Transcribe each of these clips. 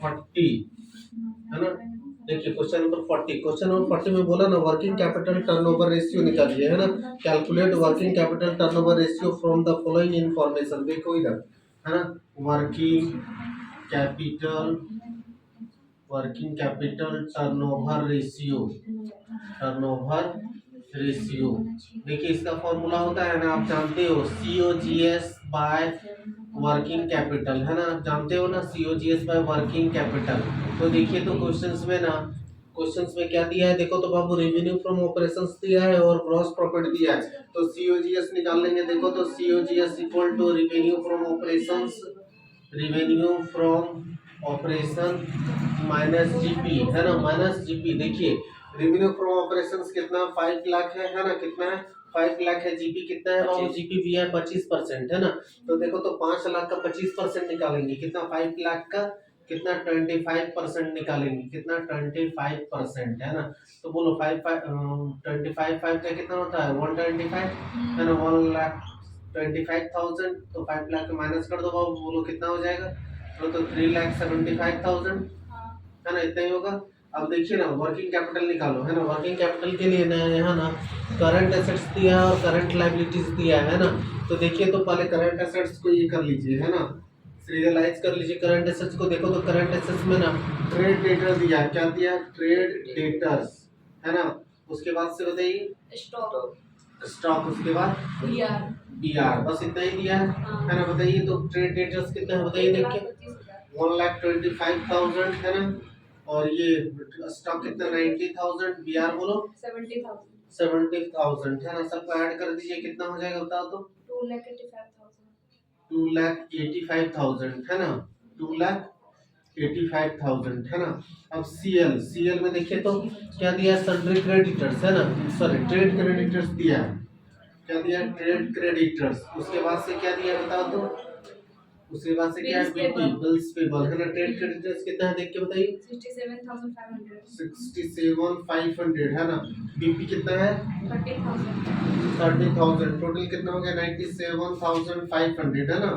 40 है ना। देखिए क्वेश्चन नंबर 40, क्वेश्चन नंबर 40 में बोला ना वर्किंग कैपिटल टर्नओवर रेशियो निकालिए, है ना। Calculate working capital turnover ratio from the following information. देखो इधर, है ना, working capital, working capital turnover ratio, turnover ratio. देखिए इसका फॉर्मूला होता है ना, आप जानते हो, COGS बाय वर्किंग कैपिटल, है ना, आप जानते हो ना, COGS बाय वर्किंग कैपिटल। तो देखिए तो क्वेश्चंस में ना, क्वेश्चंस में क्या दिया है, देखो तो बाबू, रेवेन्यू फ्रॉम ऑपरेशंस दिया है और ग्रॉस प्रॉफिट दिया है। तो COGS निकाल लेंगे। देखो तो COGS equal to revenue from operations, revenue from operation minus GP, है ना, माइनस जीपी। देखिए रेवेन्यू फ्रॉम ऑपरेशंस कितना, 5 लाख है ना, कितना है, 5 लाख है। जीपी कितना है बाबू, जीपी भी है 25%, है ना। तो देखो तो 5 लाख का 25% निकालेंगे, कितना, 5 लाख का कितना, 25% निकालेंगे, कितना, 25%, है ना। तो बोलो 25 का कितना होता है, 125, है ना, 1,25,000। तो 5 लाख का माइनस कर दो बाबू, बोलो कितना हो जाएगा, तो 3,75,000, है ना, इतना ही होगा। अब देखिए ना वर्किंग कैपिटल निकालो, है ना। वर्किंग कैपिटल के लिए ना यहाँ ना करंट एसेट्स दिया है और करंट लायबिलिटीज दिया है ना। तो देखिए तो पहले करंट एसेट्स को ये कर लीजिए, है ना, सीरियलाइज कर लीजिए करंट एसेट्स को। देखो तो करंट एसेट्स में ना ट्रेड डेटर दिया है, क्या दिया है, ट्रेड डेटर्स, है ना। उसके बाद से बताइए स्टॉक, स्टॉक, उसके बाद बीआर, बस इतना ही दिया है ना। बताइए तो ट्रेड डेटर्स कितना है, बताइए देख के, 1,25,000, है ना। और ये स्टॉक कितना, 90,000, बीआर बोलो 70,000, है ना। सबको ऐड कर दीजिए, कितना हो जाएगा बताओ तो, 2,85,000, है ना, 2,85,000, है ना। अब सीएल में देखिए तो क्या दिया है, सन्ड्री क्रेडिटर्स, है ना, सॉरी ट्रेड क्रेडिटर्स दिया है, क्या दिया, ट्रेड क्रेडिटर्स। उसके बाद से क्या दिया बताओ तो, उसके बाद से क्या है, बिल्स पेबल, है ना। ट्रेड क्रेडिटर्स कितना है देख के बताइए, 67,500, है ना। बीपी कितना है, 30,000, टोटल कितना हो गया, 97,500, है ना,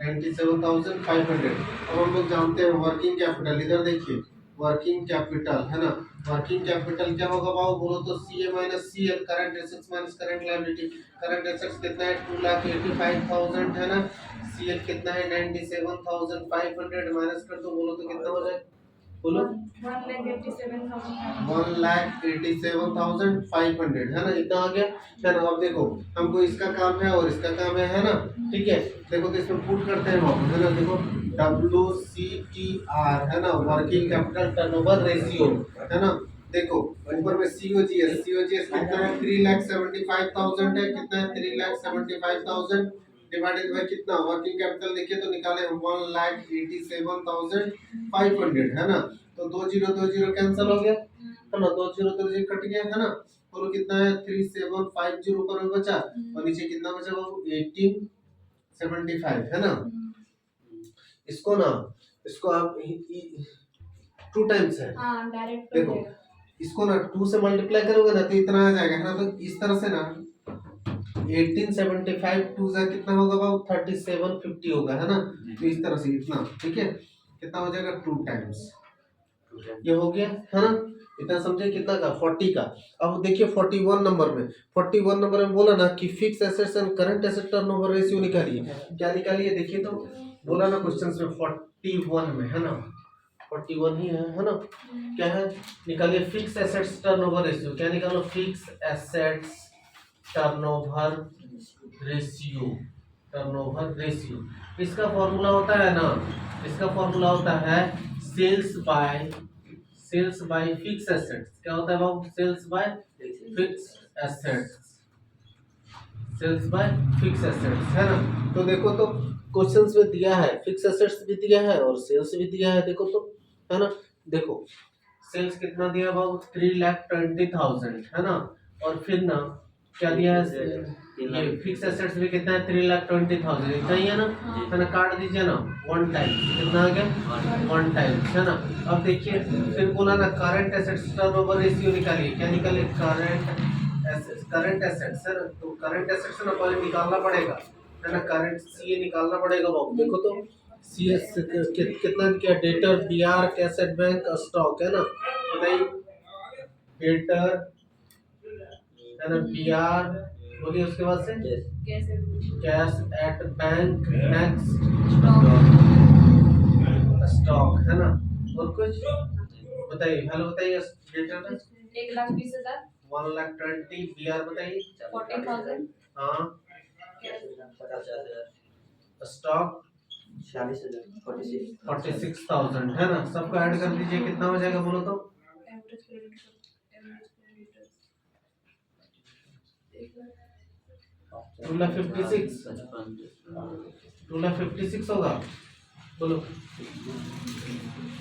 97,500। अब हम लोग जानते हैं वर्किंग कैपिटल, इधर देखिए वर्किंग कैपिटल, है ना। वर्किंग कैपिटल क्या होगा बाबू, बोलो तो CA minus CL, current assets minus current liability. Current assets कितना है, 2,85,000, है ना। CL कितना है, 97,500, माइनस कर दो, बोलो तो कितना हो जाए, बोलो 1,87,500, है ना, इतना आ गया, है ना। अब देखो हमको इसका काम है और इसका काम है ना, ठीक है। देखो तो इसमें पुट करते हैं हम, है ना। देखो WCTR, है ना, वर्किंग कैपिटल टर्नओवर रेशियो, है ना। देखो ऊपर में COGS कितना है, 3,75,000 है, कितना है, 3,75,000 डिवाइडेड बाय कितना, वर्किंग कैपिटल देखिए तो निकाले 1,87,500, है ना। तो 2 0 कैंसिल हो गया, है ना, 2 0 कट गया, है ना। तो कितना है, 3,750 ऊपर में बचा और नीचे कितना बचा बाबू, 1,875, है ना। इसको ना, इसको आप 2 टाइम्स है, देखो इसको ना 2 से मल्टीप्लाई करोगे ना तो इतना आ जाएगा, है ना। तो इस तरह से ना 1875 2 से कितना होगा बाबू, 3750 होगा, है ना। तो इस तरह से इतना, ठीक है, कितना हो जाएगा, 2 टाइम्स, ये हो गया, है ना। इतना समझे, कितना का, 40 का। अब देखिए 41 नंबर में, 41 नंबर में बोला ना कि fix assets and current asset turnover ratio निकालिए। क्या निकालिए देखिए तो, बोला ना क्वेश्चंस में 41 में, है ना, 41 ही है ना। क्या है, निकालिए फिक्स एसेट्स टर्नओवर रेशियो। क्या निकालो, fix assets turnover ratio, turnover ratio. इसका फॉर्मूला होता है ना, इसका फॉर्मूला होता है सेल्स बाय फिक्स एसेट्स। क्या होता है बाबू, sales by fix assets, sales by fix assets, है ना। तो देखो तो क्वेश्चंस में दिया है फिक्स एसेट्स भी दिया है और सेल्स भी दिया है, देखो तो, है ना। देखो सेल्स कितना दिया बाबू, 3,20,000, है ना। और फिर ना क्या दिया है, ये फिक्स एसेट्स भी कितना है, 3,20,000, इतना ही है ना, है ना। काट दीजिए ना 1 टाइम, कितना आ गया, 1 टाइम, है ना। अब देखिए फिर बोला ना करंट एसेट्स टर्नओवर रेशियो निकालिए। क्या निकालिए, करंट एसेट्स, है ना। तो करंट एसेट्स ना पहले निकालना पड़ेगा, है ना, करंट CA निकालना पड़ेगा बाबू। देखो तो CS कितना क्या debtor BR cassette bank stock है ना, बताइए डेटर है ना BR, बोलिए उसके बाद से cash at bank next stock है ना, और कुछ बताइए, हेलो बताइए डेटर ना 1,20,000 1,20,000 BR बताइए 40,000 हाँ, 50,000 स्टॉक 46,000 46,000 है ना, सबको ऐड कर दीजिए कितना हो जाएगा बोलो तो, एवरेज क्रेडिट 2,56,000 2,56,000 होगा, बोलो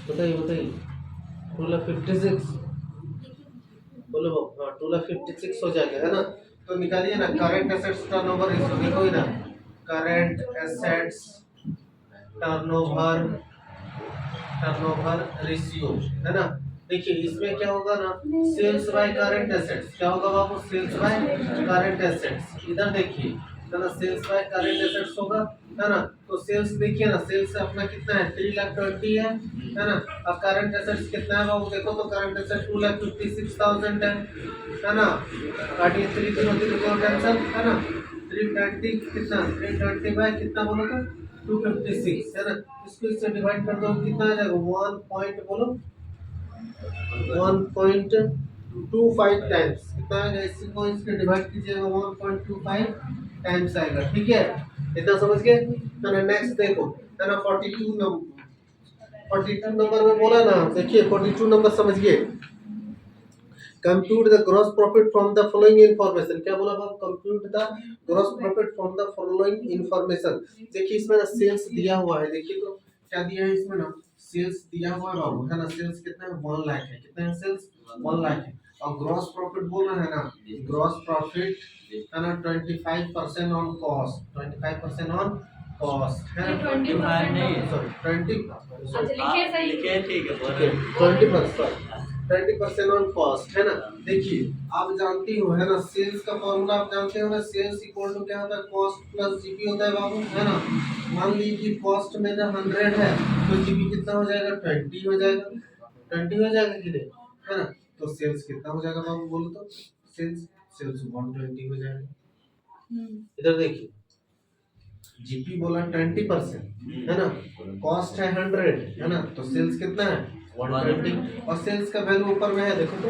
बताइए बताइए 2,56,000 बोलो हाँ 2,56,000 हो जाएगा है ना, तो निकालिए ना करंट एसेट्स टर्नओवर रेशियो, देखो इधर current assets turnover turnover ratio है ना, देखिए इसमें क्या होगा ना, सेल्स बाय करंट एसेट्स, क्या होगा बाबू, सेल्स बाय करंट एसेट्स, इधर देखिए है ना, सेल्स बाय करंट एसेट्स होगा है ना, तो सेल्स देखिए ना, सेल्स अपना कितना है 3,20,000 है ना, अब करंट एसेट्स कितना है बाबू, देखो तो करंट एसेट 2,56,000 है ना, काटिए 3 0 0 कैंसिल है ना, 320 कितना 320 बाय कितना बोलो तो 256 है ना, इसको इससे डिवाइड कर दो कितना आ जाएगा 1 पॉइंट बोलो 1.25 टाइम्स कितना आएगा, इसको इसके डिवाइड कीजिएगा 1.25 टाइम्स आएगा, ठीक है इतना समझ गए है ना। नेक्स्ट देखो है ना 42 नंबर में बोला ना, देखिए 42 नंबर समझिए, compute the gross profit from the following information, क्या बोला बाबू, compute the gross profit from the following information, देखिए इसमें ना सेल्स दिया हुआ है, देखिए तो क्या दिया है इसमें ना, सेल्स दिया हुआ है बाबू है ना, सेल्स कितना है 1 लाख है, कितना है सेल्स 1 लाख है, और ग्रॉस प्रॉफिट बोल रहे हैं ना, ग्रॉस प्रॉफिट है ना 25% ऑन कॉस्ट, 25% ऑन कॉस्ट है ना, 20% नहीं सॉरी 20 अच्छा लिखे सही लिखे ठीक है 20% ऑन कॉस्ट है ना, देखिए आप जानती हो है ना, सेल्स का फॉर्मूला आप जानते हो ना, सेल्स इक्वल टू क्या होता है, कॉस्ट प्लस जीपी होता है बाबू है ना, मान लीजिए कॉस्ट में ना 100 है तो जीपी कितना हो जाएगा 20 हो जाएगा, 20 हो जाएगा कि नहीं है ना, तो सेल्स कितना हो जाएगा बाबू बोलो तो, सेल्स सेल्स 120 हो जाएगा, इधर देखिए जीपी बोला 20% है ना, कॉस्ट है 100 है ना, तो सेल्स कितना है 120, और सेल्स का वैल्यू ऊपर में है, देखो तो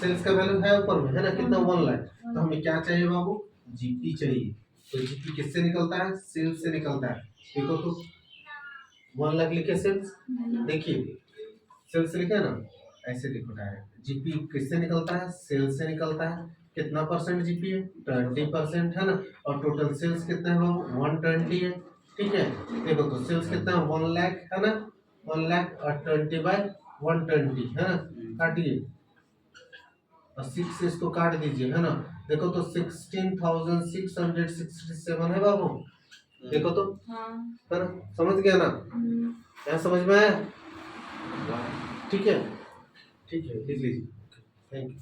सेल्स का वैल्यू है ऊपर में है ना, कितना 1 लाख, तो हमें क्या चाहिए बाबू, जीपी चाहिए, तो जीपी किससे निकलता है, सेल्स से निकलता है, देखो तो 1 लाख लिखे सेल्स, देखिए सेल्स लिखे ना, ऐसे लिखो डायरेक्ट, जीपी किससे निकलता है, सेल्स से निकलता है, कितना परसेंट जीपी है 20% है ना, और टोटल सेल्स कितना है बाबू 120 है, ठीक है देखो तो सेल्स कितना है 1 लाख है ना, 1 लाख और 20/120 है ना, काटिए और 6 से इसको काट दीजिए है ना, देखो तो 16,667 है बाबू, देखो तो हाँ है ना, समझ गया ना, क्या समझ में आया, ठीक है लिख लीजिए, थैंक यू।